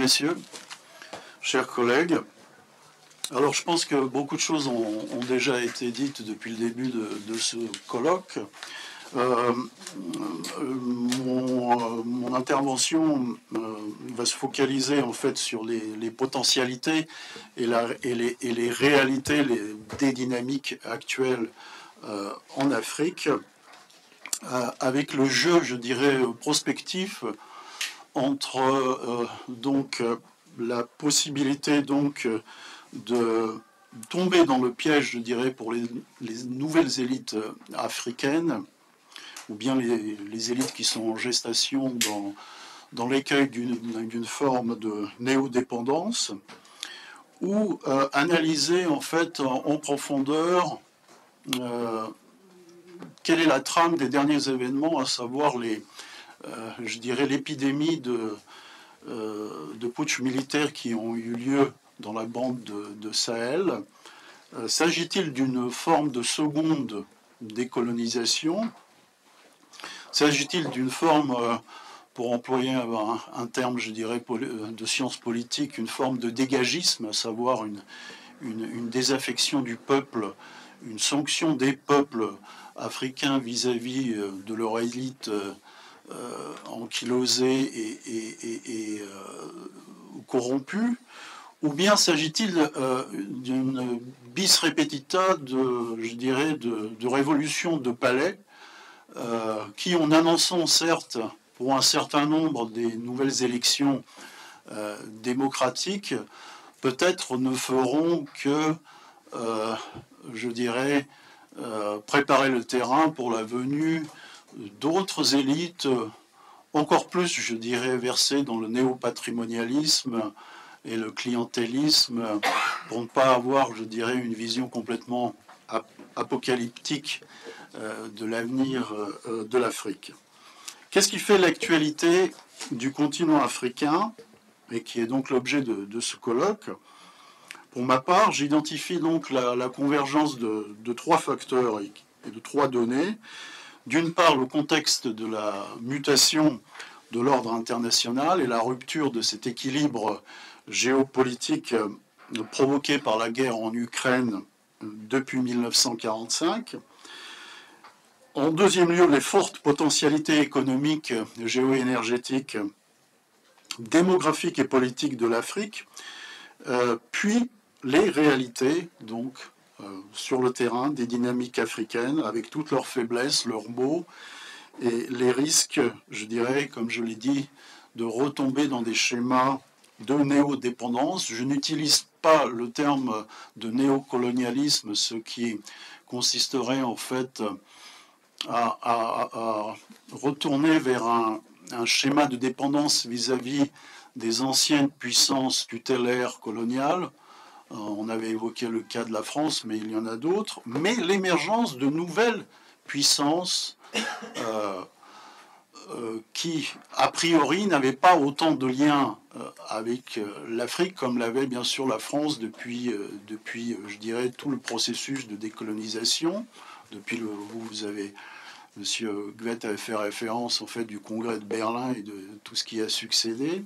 messieurs, chers collègues. Alors, je pense que beaucoup de choses ont déjà été dites depuis le début de ce colloque. Mon intervention va se focaliser en fait sur les potentialités et les réalités des dynamiques actuelles en Afrique, avec le jeu, je dirais, prospectif entre la possibilité de tomber dans le piège, je dirais, pour les nouvelles élites africaines, ou bien les élites qui sont en gestation dans l'écueil d'une forme de néo-dépendance, ou analyser en fait en profondeur quelle est la trame des derniers événements, à savoir je dirais l'épidémie de putsch militaires qui ont eu lieu dans la bande de Sahel. S'agit-il d'une forme de seconde décolonisation? S'agit-il d'une forme, pour employer un terme, je dirais, de science politique, une forme de dégagisme, à savoir une désaffection du peuple, une sanction des peuples africains vis-à-vis de leur élite ankylosée et corrompue? Ou bien s'agit-il d'une bis repetita je dirais, de révolution de palais qui, en annonçant certes pour un certain nombre des nouvelles élections démocratiques, peut-être ne feront que, je dirais, préparer le terrain pour la venue d'autres élites encore plus, je dirais, versées dans le néopatrimonialisme et le clientélisme, pour ne pas avoir, je dirais, une vision complètement apocalyptique de l'avenir de l'Afrique. Qu'est-ce qui fait l'actualité du continent africain, et qui est donc l'objet de ce colloque? Pour ma part, j'identifie donc la convergence de trois facteurs et de trois données. D'une part, le contexte de la mutation de l'ordre international et la rupture de cet équilibre géopolitique provoqué par la guerre en Ukraine depuis 1945. En deuxième lieu, les fortes potentialités économiques, géoénergétiques, démographiques et politiques de l'Afrique, puis les réalités, donc, sur le terrain des dynamiques africaines, avec toutes leurs faiblesses, leurs maux, et les risques, je dirais, comme je l'ai dit, de retomber dans des schémas de néo-dépendance. Je n'utilise pas le terme de néocolonialisme, ce qui consisterait en fait à retourner vers un schéma de dépendance vis-à-vis des anciennes puissances tutélaires coloniales. On avait évoqué le cas de la France, mais il y en a d'autres. Mais l'émergence de nouvelles puissances qui, a priori, n'avaient pas autant de liens avec l'Afrique comme l'avait bien sûr la France depuis, je dirais, tout le processus de décolonisation. Depuis vous avez, Monsieur Gvet avait fait référence en fait du Congrès de Berlin et de tout ce qui a succédé,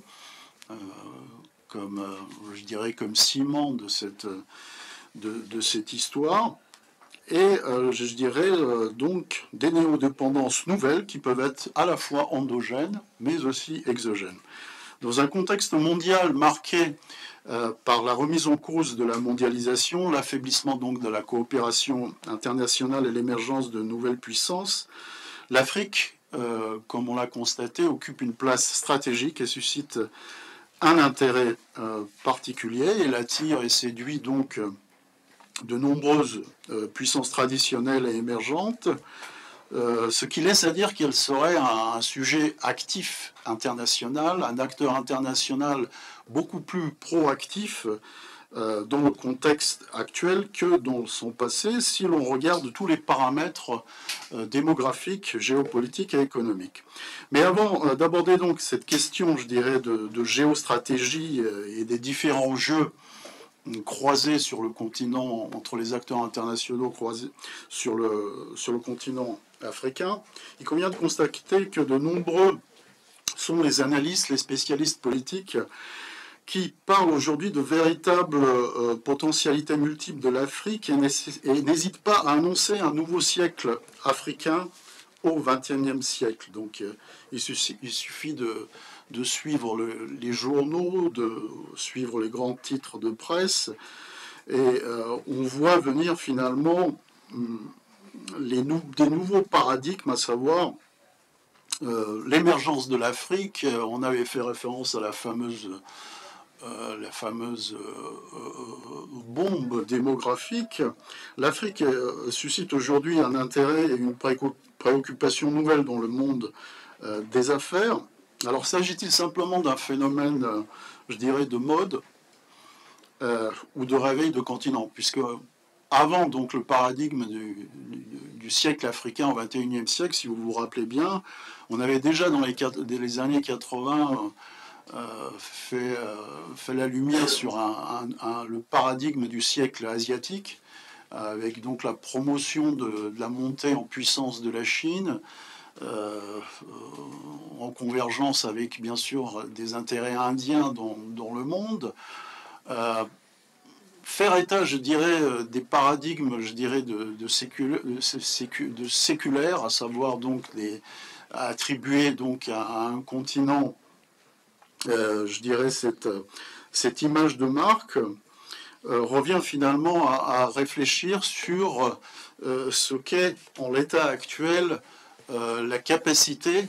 comme, je dirais, comme ciment de cette histoire. Et je dirais donc des néo-dépendances nouvelles qui peuvent être à la fois endogènes mais aussi exogènes. Dans un contexte mondial marqué par la remise en cause de la mondialisation, l'affaiblissement donc de la coopération internationale et l'émergence de nouvelles puissances, l'Afrique, comme on l'a constaté, occupe une place stratégique et suscite un intérêt particulier. Elle attire et séduit donc de nombreuses puissances traditionnelles et émergentes, ce qui laisse à dire qu'elle serait un sujet actif international, un acteur international beaucoup plus proactif dans le contexte actuel que dans son passé, si l'on regarde tous les paramètres démographiques, géopolitiques et économiques. Mais avant d'aborder donc cette question, je dirais, de géostratégie et des différents jeux croisés sur le continent, entre les acteurs internationaux croisés sur le continent africain, il convient de constater que de nombreux sont les analystes, les spécialistes politiques qui parle aujourd'hui de véritables potentialités multiples de l'Afrique et n'hésite pas à annoncer un nouveau siècle africain au XXIe siècle. Donc il suffit de suivre les journaux, de suivre les grands titres de presse, et on voit venir finalement des nouveaux paradigmes, à savoir l'émergence de l'Afrique. On avait fait référence à la fameuse bombe démographique. L'Afrique suscite aujourd'hui un intérêt et une préoccupation nouvelle dans le monde des affaires. Alors, s'agit-il simplement d'un phénomène, je dirais, de mode ou de réveil de continent, puisque avant donc le paradigme du siècle africain au XXIe siècle, si vous vous rappelez bien, on avait déjà dans les années 80 fait la lumière sur le paradigme du siècle asiatique, avec donc la promotion de la montée en puissance de la Chine, en convergence avec bien sûr des intérêts indiens dans le monde. Faire état, je dirais, des paradigmes, je dirais, de séculaire, à savoir donc attribuer donc à un continent, je dirais, cette image de marque, revient finalement à réfléchir sur ce qu'est en l'état actuel la capacité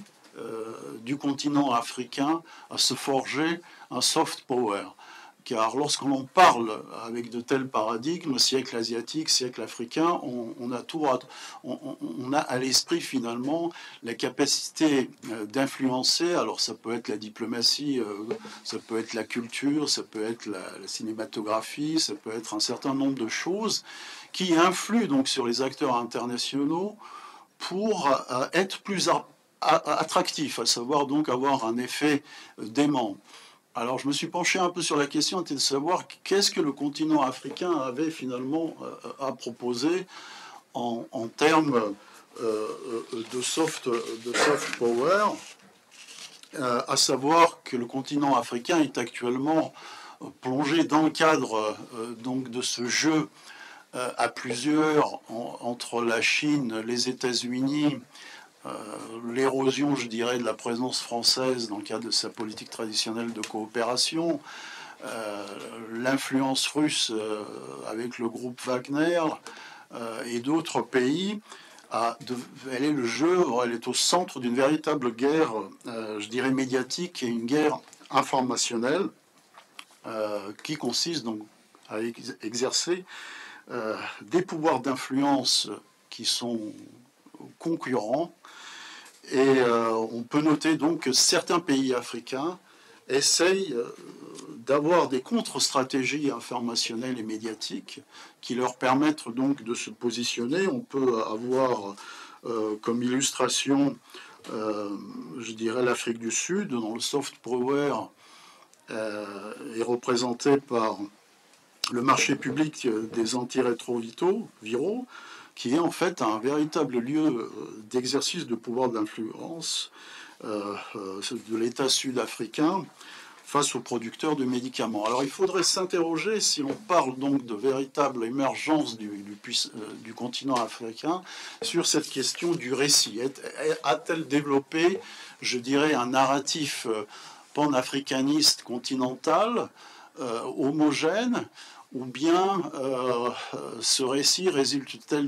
du continent africain à se forger un soft power. Car lorsqu'on parle avec de tels paradigmes, siècle asiatique, siècle africain, on a à l'esprit finalement la capacité d'influencer. Alors ça peut être la diplomatie, ça peut être la culture, ça peut être la cinématographie, ça peut être un certain nombre de choses qui influent donc sur les acteurs internationaux pour être plus attractifs, à savoir donc avoir un effet d'aimant. Alors, je me suis penché un peu sur la question de savoir qu'est-ce que le continent africain avait finalement à proposer en termes de soft power, à savoir que le continent africain est actuellement plongé dans le cadre donc de ce jeu à plusieurs entre la Chine, les États-Unis, l'érosion, je dirais, de la présence française dans le cadre de sa politique traditionnelle de coopération, l'influence russe avec le groupe Wagner et d'autres pays. Elle est le jeu, elle est au centre d'une véritable guerre, je dirais, médiatique et une guerre informationnelle qui consiste donc à exercer des pouvoirs d'influence qui sont concurrents. Et on peut noter donc que certains pays africains essayent d'avoir des contre-stratégies informationnelles et médiatiques qui leur permettent donc de se positionner. On peut avoir comme illustration, je dirais, l'Afrique du Sud, dont le soft power est représenté par le marché public des antirétroviraux, qui est en fait un véritable lieu d'exercice de pouvoir d'influence de l'État sud-africain face aux producteurs de médicaments. Alors il faudrait s'interroger, si l'on parle donc de véritable émergence du continent africain, sur cette question du récit. A-t-elle développé, je dirais, un narratif panafricaniste continental, homogène, ou bien ce récit résulte-t-il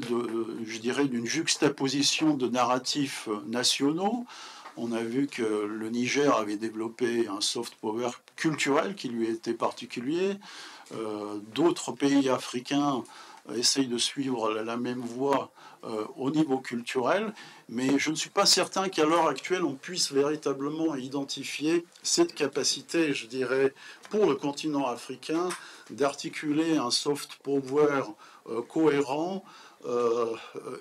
je dirais, d'une juxtaposition de narratifs nationaux? On a vu que le Niger avait développé un soft power culturel qui lui était particulier. D'autres pays africains essayent de suivre la même voie au niveau culturel, mais je ne suis pas certain qu'à l'heure actuelle, on puisse véritablement identifier cette capacité, je dirais, pour le continent africain, d'articuler un soft power cohérent,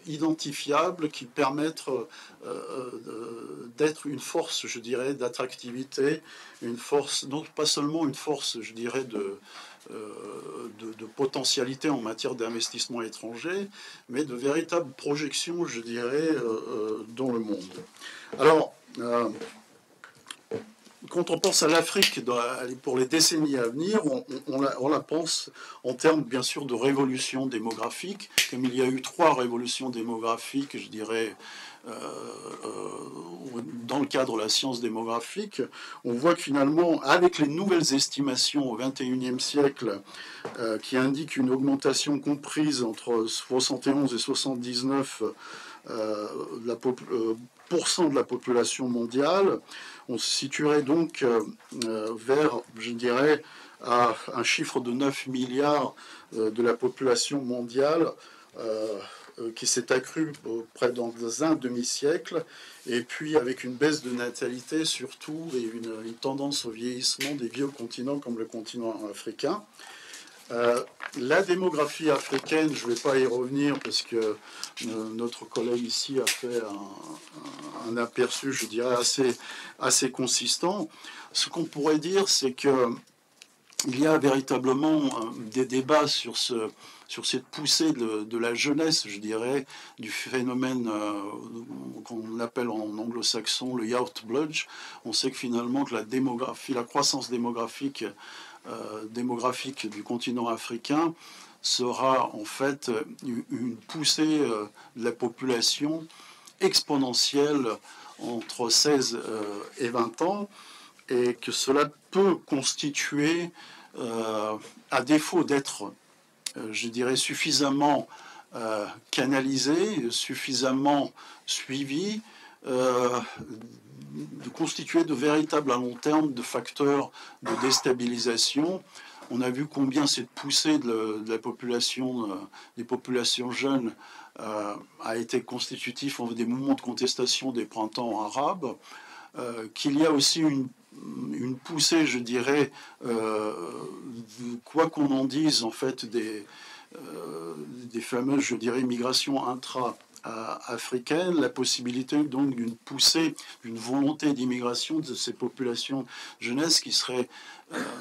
identifiable, qui permettent d'être une force, je dirais, d'attractivité, une force, non pas seulement une force, je dirais, de potentialité en matière d'investissement étranger, mais de véritables projections, je dirais, dans le monde. Alors, quand on pense à l'Afrique pour les décennies à venir, on la pense en termes, bien sûr, de révolution démographique. Comme il y a eu 3 révolutions démographiques, je dirais, dans le cadre de la science démographique, on voit que finalement, avec les nouvelles estimations au XXIe siècle, qui indiquent une augmentation comprise entre 71 et 79 de la population mondiale, on se situerait donc vers, je dirais, à un chiffre de 9 milliards de la population mondiale qui s'est accrue près dans un demi-siècle, et puis avec une baisse de natalité surtout, et une tendance au vieillissement des vieux continents comme le continent africain. La démographie africaine, je ne vais pas y revenir parce que notre collègue ici a fait un aperçu, je dirais, assez consistant. Ce qu'on pourrait dire, c'est qu'il y a véritablement des débats sur cette poussée de la jeunesse, je dirais, du phénomène qu'on appelle en anglo-saxon le youth bludge. On sait que finalement que la croissance démographique du continent africain sera en fait une poussée de la population exponentielle entre 16 et 20 ans, et que cela peut constituer, à défaut d'être, je dirais, suffisamment canalisé, suffisamment suivi, de constituer de véritables à long terme de facteurs de déstabilisation. On a vu combien cette poussée de la population, des populations jeunes, a été constitutif des mouvements de contestation des printemps arabes, qu'il y a aussi une poussée, je dirais, quoi qu'on en dise, en fait, des fameuses, je dirais, migrations intra-africaines, la possibilité donc d'une poussée, d'une volonté d'immigration de ces populations jeunesse qui seraient,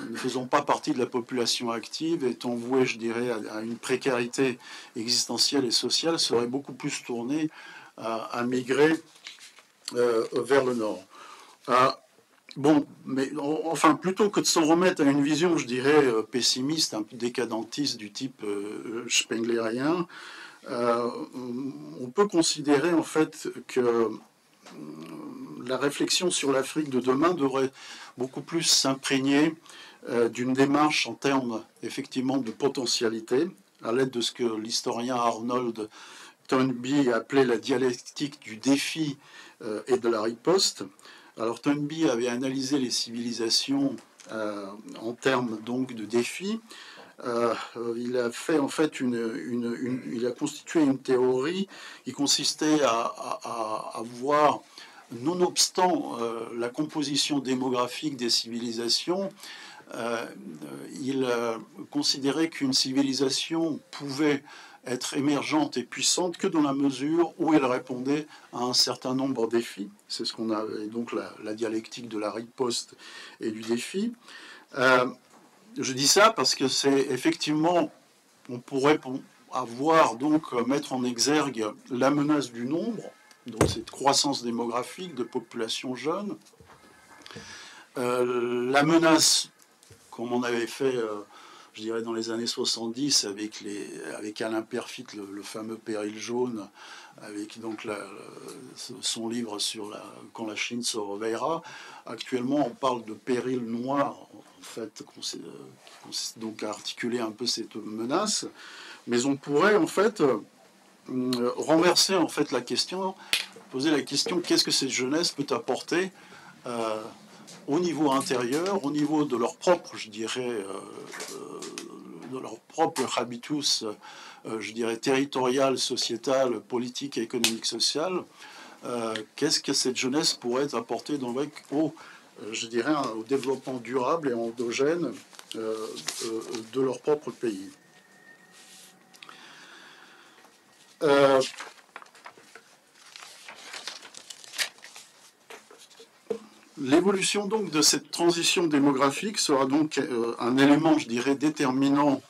ne faisant pas partie de la population active, étant vouées, je dirais, à une précarité existentielle et sociale, seraient beaucoup plus tournées à migrer vers le nord. Bon, mais enfin, plutôt que de s'en remettre à une vision, je dirais, pessimiste, un peu décadentiste du type spenglérien, on peut considérer en fait que la réflexion sur l'Afrique de demain devrait beaucoup plus s'imprégner d'une démarche en termes effectivement de potentialité, à l'aide de ce que l'historien Arnold Toynbee appelait la dialectique du défi et de la riposte. Alors Toynbee avait analysé les civilisations en termes donc de défis. Il a fait en fait il a constitué une théorie qui consistait à voir, nonobstant la composition démographique des civilisations, il considérait qu'une civilisation pouvait être émergente et puissante que dans la mesure où elle répondait à un certain nombre de défis. C'est ce qu'on a donc la dialectique de la riposte et du défi. Je dis ça parce que c'est effectivement, on pourrait avoir donc mettre en exergue la menace du nombre, donc cette croissance démographique de population jeune, la menace, comme on avait fait je dirais dans les années 70 avec Alain Perfit, le fameux Péril jaune, avec donc son livre sur quand la Chine se réveillera. Actuellement, on parle de péril noir, en fait, qui consiste donc à articuler un peu cette menace. Mais on pourrait en fait renverser en fait la question, poser la question qu'est-ce que cette jeunesse peut apporter au niveau intérieur, au niveau de leur propre, je dirais, de leur propre habitus, je dirais, territorial, sociétal, politique, économique, social. Qu'est-ce que cette jeunesse pourrait apporter je dirais, au développement durable et endogène de leur propre pays. L'évolution donc de cette transition démographique sera donc un élément, je dirais, déterminant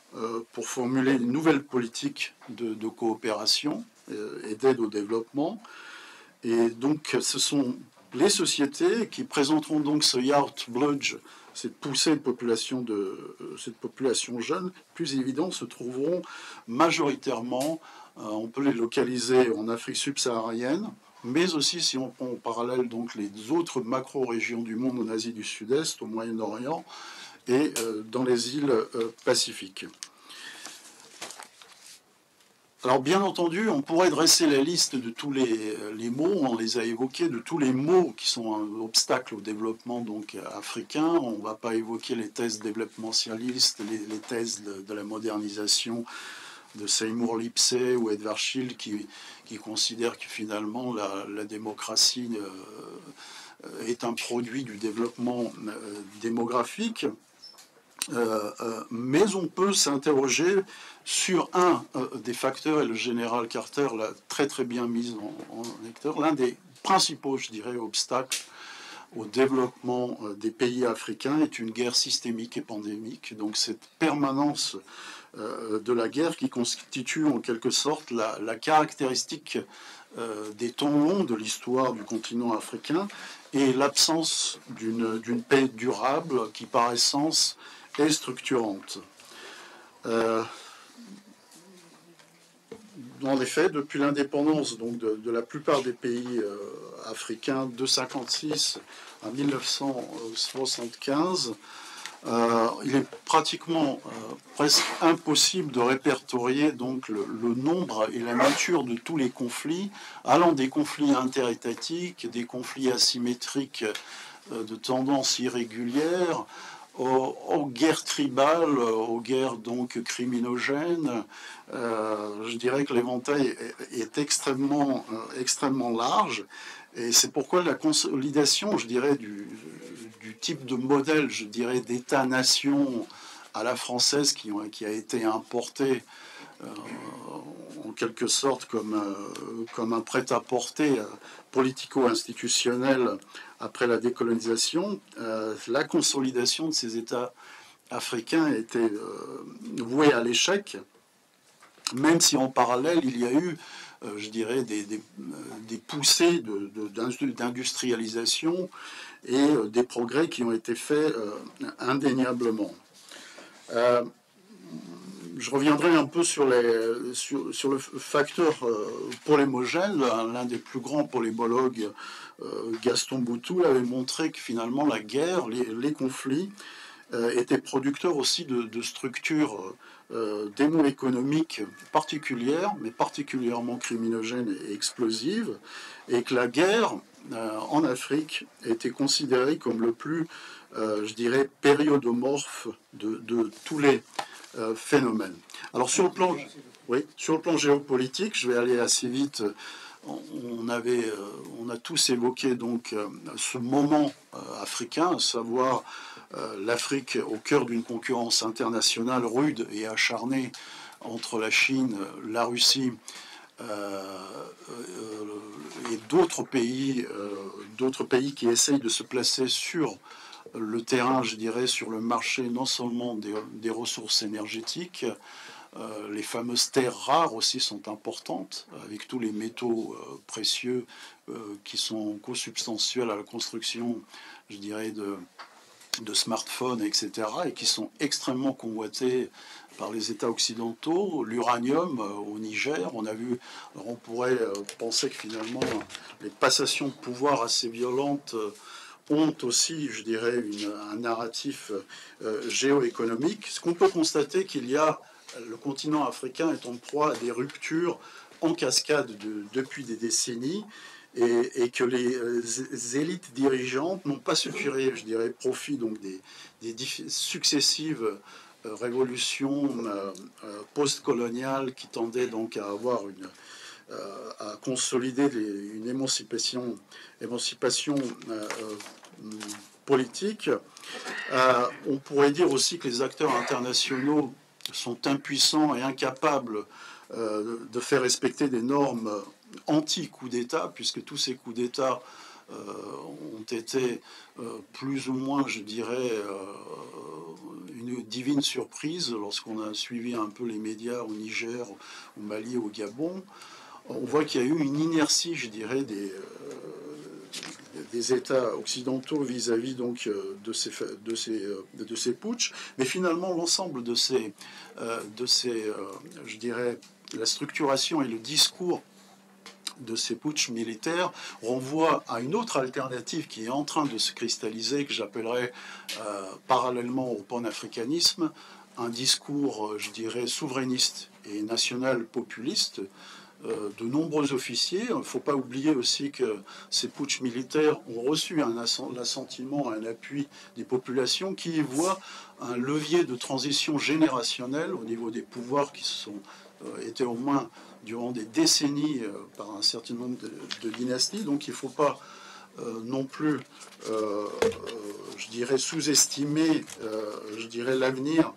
pour formuler une nouvelle politique de coopération et d'aide au développement. Et donc, ce sont les sociétés qui présenteront donc ce Yachtbludge, cette poussée cette population jeune, plus évident, se trouveront majoritairement, on peut les localiser en Afrique subsaharienne, mais aussi si on prend en parallèle donc les autres macro-régions du monde, en Asie du Sud-Est, au Moyen-Orient et dans les îles Pacifiques. Alors bien entendu, on pourrait dresser la liste de tous les mots, on les a évoqués, de tous les mots qui sont un obstacle au développement donc africain. On ne va pas évoquer les thèses développementalistes, les thèses de la modernisation de Seymour Lipsey ou Edvard Schill qui considèrent que finalement la démocratie est un produit du développement démographique. Mais on peut s'interroger sur un des facteurs, et le général Carter l'a très très bien mis en lecteur, l'un des principaux, je dirais, obstacles au développement des pays africains est une guerre systémique et pandémique. Donc cette permanence de la guerre qui constitue en quelque sorte la caractéristique des temps longs de l'histoire du continent africain et l'absence d'une paix durable qui par essence est structurante. En effet, depuis l'indépendance donc de la plupart des pays africains de 1956 à 1975, il est pratiquement presque impossible de répertorier donc le nombre et la nature de tous les conflits, allant des conflits interétatiques, des conflits asymétriques de tendance irrégulière, aux guerres tribales, aux guerres donc criminogènes. Je dirais que l'éventail est extrêmement large, et c'est pourquoi la consolidation, je dirais, du type de modèle, je dirais, d'État-nation à la française qui a été importé en quelque sorte comme un prêt-à-porter politico-institutionnel après la décolonisation, la consolidation de ces États africains était vouée à l'échec, même si en parallèle il y a eu, je dirais, des poussées d'industrialisation et des progrès qui ont été faits indéniablement. Je reviendrai un peu sur le facteur polémogène. L'un des plus grands polémologues, Gaston Boutou, avait montré que finalement la guerre, les conflits, étaient producteurs aussi de structures démo-économiques particulières, mais particulièrement criminogènes et explosives, et que la guerre en Afrique était considérée comme le plus, je dirais, périodomorphe de tous les phénomène. Alors sur le plan géopolitique, je vais aller assez vite. On a tous évoqué donc ce moment africain, à savoir l'Afrique au cœur d'une concurrence internationale rude et acharnée entre la Chine, la Russie et d'autres pays qui essayent de se placer sur le terrain, je dirais, sur le marché non seulement des ressources énergétiques, les fameuses terres rares aussi sont importantes, avec tous les métaux précieux qui sont consubstantiels à la construction, je dirais, de smartphones, etc., et qui sont extrêmement convoités par les États occidentaux. L'uranium au Niger, on pourrait penser que finalement les passations de pouvoir assez violentes ont aussi, je dirais, un narratif géoéconomique. Ce qu'on peut constater qu'il y a, le continent africain est en proie à des ruptures en cascade depuis des décennies, et que les élites dirigeantes n'ont pas su tirer, je dirais, profit donc des successives révolutions post-coloniales qui tendaient donc à avoir à consolider une émancipation politique. On pourrait dire aussi que les acteurs internationaux sont impuissants et incapables de faire respecter des normes anti-coup d'État, puisque tous ces coups d'État ont été plus ou moins, je dirais, une divine surprise lorsqu'on a suivi un peu les médias au Niger, au Mali, au Gabon. On voit qu'il y a eu une inertie, je dirais, des États occidentaux vis-à-vis donc de ces putschs, mais finalement l'ensemble de ces je dirais, la structuration et le discours de ces putschs militaires renvoie à une autre alternative qui est en train de se cristalliser, que j'appellerais parallèlement au panafricanisme, un discours, je dirais, souverainiste et national populiste de nombreux officiers. Il ne faut pas oublier aussi que ces putschs militaires ont reçu l'assentiment, un appui des populations qui y voient un levier de transition générationnelle au niveau des pouvoirs qui se sont étaient au moins durant des décennies par un certain nombre de dynasties. Donc il ne faut pas non plus, je dirais, sous-estimer, je dirais, l'avenir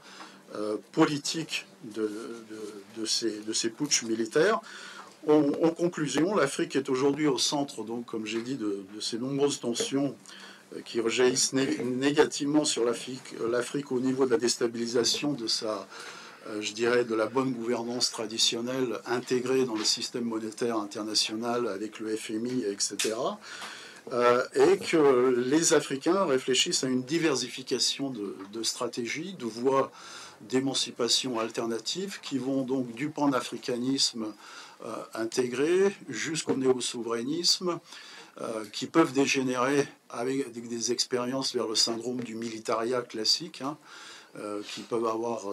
politique de ces putschs militaires. En conclusion, l'Afrique est aujourd'hui au centre, donc, comme j'ai dit, de ces nombreuses tensions qui rejaillissent négativement sur l'Afrique au niveau de la déstabilisation de sa, je dirais, de la bonne gouvernance traditionnelle intégrée dans le système monétaire international avec le FMI, etc. Et que les Africains réfléchissent à une diversification de stratégies, de voies d'émancipation alternatives qui vont donc du panafricanisme intégré jusqu'au néo-souverainisme, qui peuvent dégénérer avec des expériences vers le syndrome du militaria classique, hein, qui peuvent avoir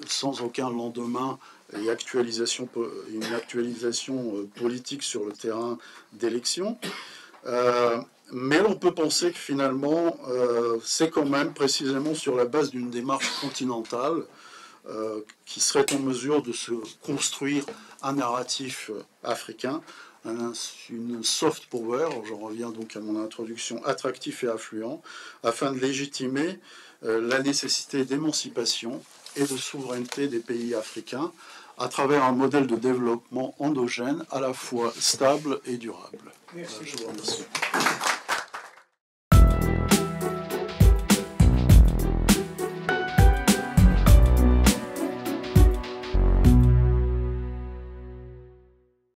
sans aucun lendemain une actualisation politique sur le terrain d'élection. Mais on peut penser que finalement, c'est quand même précisément sur la base d'une démarche continentale qui serait en mesure de se construire un narratif africain, une soft power, j'en reviens donc à mon introduction, attractif et affluent, afin de légitimer la nécessité d'émancipation et de souveraineté des pays africains à travers un modèle de développement endogène à la fois stable et durable. Merci. Je vous remercie.